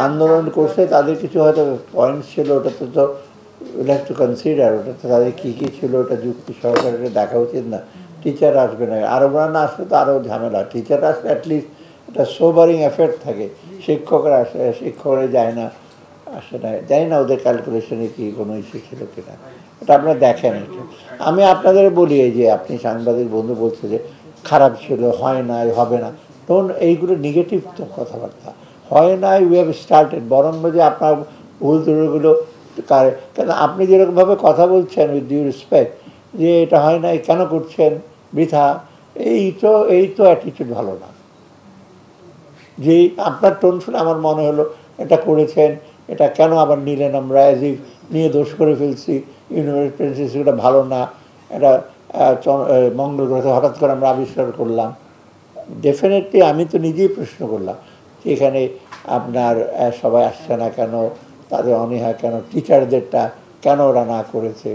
আন্দোলন করছে তাদের কিছু হয়তো পয়েন্টস ছিল, ওটাতে তো উইল হ্যাভ টু কনসিডার, ওটাতে তাদের কী কী ছিল ওটা যুক্তি সহকারে দেখা উচিত না। টিচার আসবে না, আরও না আসলে তো আরও ঝামেলা। টিচার আসলে অ্যাটলিস্ট একটা সোবারিং এফেক্ট থাকে। শিক্ষকরা আসে, শিক্ষকরা যায় না, আসে না, জানি না ওদের ক্যালকুলেশনে কি কোনো ইস্যু ছিল কিনা, এটা আপনারা দেখেন। এটা আমি আপনাদের বলি, এই যে আপনি সাংবাদিক বন্ধু বলছে যে খারাপ ছিল, হয় নাই, হবে না, তখন এইগুলো নেগেটিভ তো কথাবার্তা। হয় নাই, উই হ্যাভ স্টার্টেড, বরং যে আপনার ভুল ত্রুটিগুলো কেন আপনি যেরকমভাবে কথা বলছেন উইথ ডিউ রেসপেক্ট, যে এটা হয় নাই, কেন করছেন বৃথা, এই তো অ্যাটিটিউড ভালো না। যে আপনার টোন শুনে আমার মনে হলো এটা করেছেন, এটা কেন আবার নিলেন, আমরা অ্যাজ ইফ নিয়ে দোষ করে ফেলছি, ইউনিভার্সিটিটা ভালো না, এটা মঙ্গল গ্রহে হঠাৎ করে আমরা আবিষ্কার করলাম। ডেফিনেটলি আমি তো নিজেই প্রশ্ন করলাম যে এখানে আপনার সবাই আসছে না কেন, তাদের অনীহা কেন, টিচারদেরটা কেন ওরা না করেছে।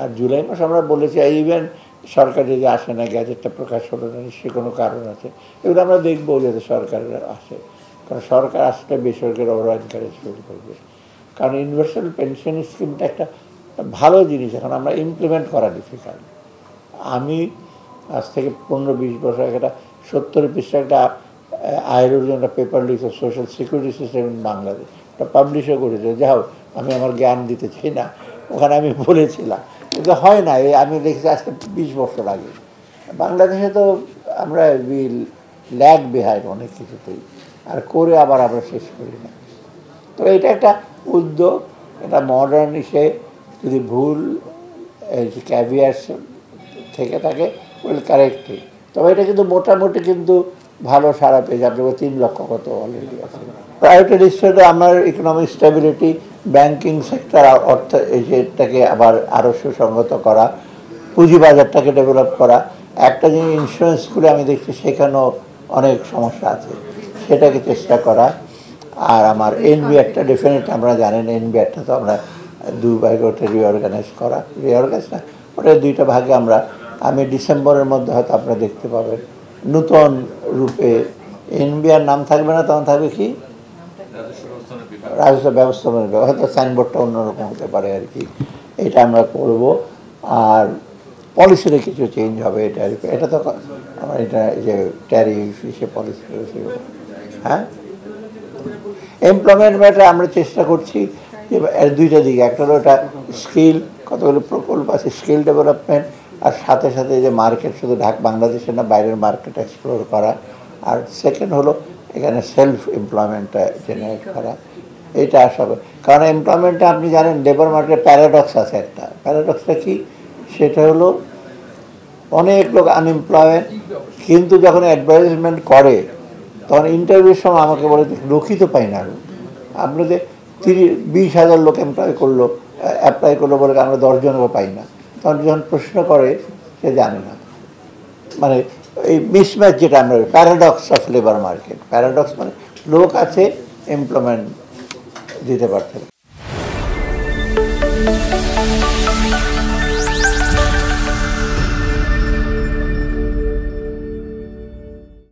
আর জুলাই মাস আমরা বলেছি ইভেন সরকার যদি আসে না, গ্যাজেটটা প্রকাশ হলো না, নিশ্চয়ই কোনো কারণ আছে। এগুলো আমরা দেখবো যাতে সরকারের আসে, কারণ সরকার আসলে বেসরকারি ওরা এনকারেজ ফিল করবে। কারণ ইউনিভার্সাল পেনশন স্কিমটা একটা ভালো জিনিস, এখন আমরা ইমপ্লিমেন্ট করা ডিফিকাল্ট। আমি আজ থেকে 15-20 বছর একটা 70 পৃষ্ঠা একটা আয়ের জন্য একটা পেপার লিখে social security system in Bangladesh, ওটা পাবলিশও করেছে। যাও, আমি আমার জ্ঞান দিতে চাই না, ওখানে আমি বলেছিলাম, কিন্তু হয় না। আমি দেখেছি আজকে 20 বছর আগে। বাংলাদেশে তো আমরা উইল ল্যাগ বিহাইন্ড অনেক কিছুতেই, আর করে আবার আমরা শেষ করি না। তো এটা একটা উদ্যোগ, এটা মডার্ন এসে যদি ভুল ক্যাভিয়ার্স থেকে থাকে উইল কারেক্টলি। তবে এটা কিন্তু মোটামুটি কিন্তু ভালো সারা পেয়ে যাবে। 3 লক্ষ কত অলরেডি আছে। প্রায়োরিটি লিস্টে আমার ইকোনমিক স্টেবিলিটি, ব্যাংকিং সেক্টর, অর্থ এটাকে আবার আরও সুসংগত করা, পুঁজিবাজারটাকে ডেভেলপ করা। একটা জিনিস ইন্স্যুরেন্স করে আমি দেখছি সেখানেও অনেক সমস্যা আছে, সেটাকে চেষ্টা করা। আর আমার এনবিআরটা ডেফিনেটলি আমরা জানেন, এনবিআরটা তো আমরা 2 ভাগে ওটা রিঅর্গানাইজ না, ওটা 2টা ভাগে আমি ডিসেম্বরের মধ্যে হয়তো আপনারা দেখতে পাবেন নূতন রূপে। এনবিআর নাম থাকবে না, তখন থাকবে কি রাজস্ব ব্যবস্থাপনা, হয়তো সাইনবোর্ডটা অন্যরকম হতে পারে আর কি। এটা আমরা করব। আর পলিসিতে কিছু চেঞ্জ হবে, এটা তো আমার এটা যে ট্যারিফ সে পলিসি, হ্যাঁ। এমপ্লয়মেন্ট ম্যাটারে আমরা চেষ্টা করছি যে 2টা দিকে, একটা হলো এটা স্কিল, কতগুলো প্রকল্প আছে স্কিল ডেভেলপমেন্ট, আর সাথে সাথে যে মার্কেট শুধু বাংলাদেশের না, বাইরের মার্কেট এক্সপ্লোর করা। আর সেকেন্ড হলো এখানে সেলফ এমপ্লয়মেন্টটা জেনারেট করা। এটা সব, কারণ এমপ্লয়মেন্টটা আপনি জানেন লেবার মার্কেটে প্যারাডক্স আছে একটা। প্যারাডক্সটা কি? সেটা হলো অনেক লোক আনএমপ্লয়েড, কিন্তু যখন অ্যাডভার্টাইজমেন্ট করে তখন ইন্টারভিউর সময় আমাকে বলে লোকই তো পাই না। আপনাদের 20,000 লোক অ্যাপ্লাই করলো বলে আমরা 10 জনও পাই না। তখন যখন প্রশ্ন করে সে জানে না, মানে এই মিসম্যাচ যেটা আমরা, paradox of labour market. Paradox মানে লোক আছে, এমপ্লয়মেন্ট দিতে পারছে না।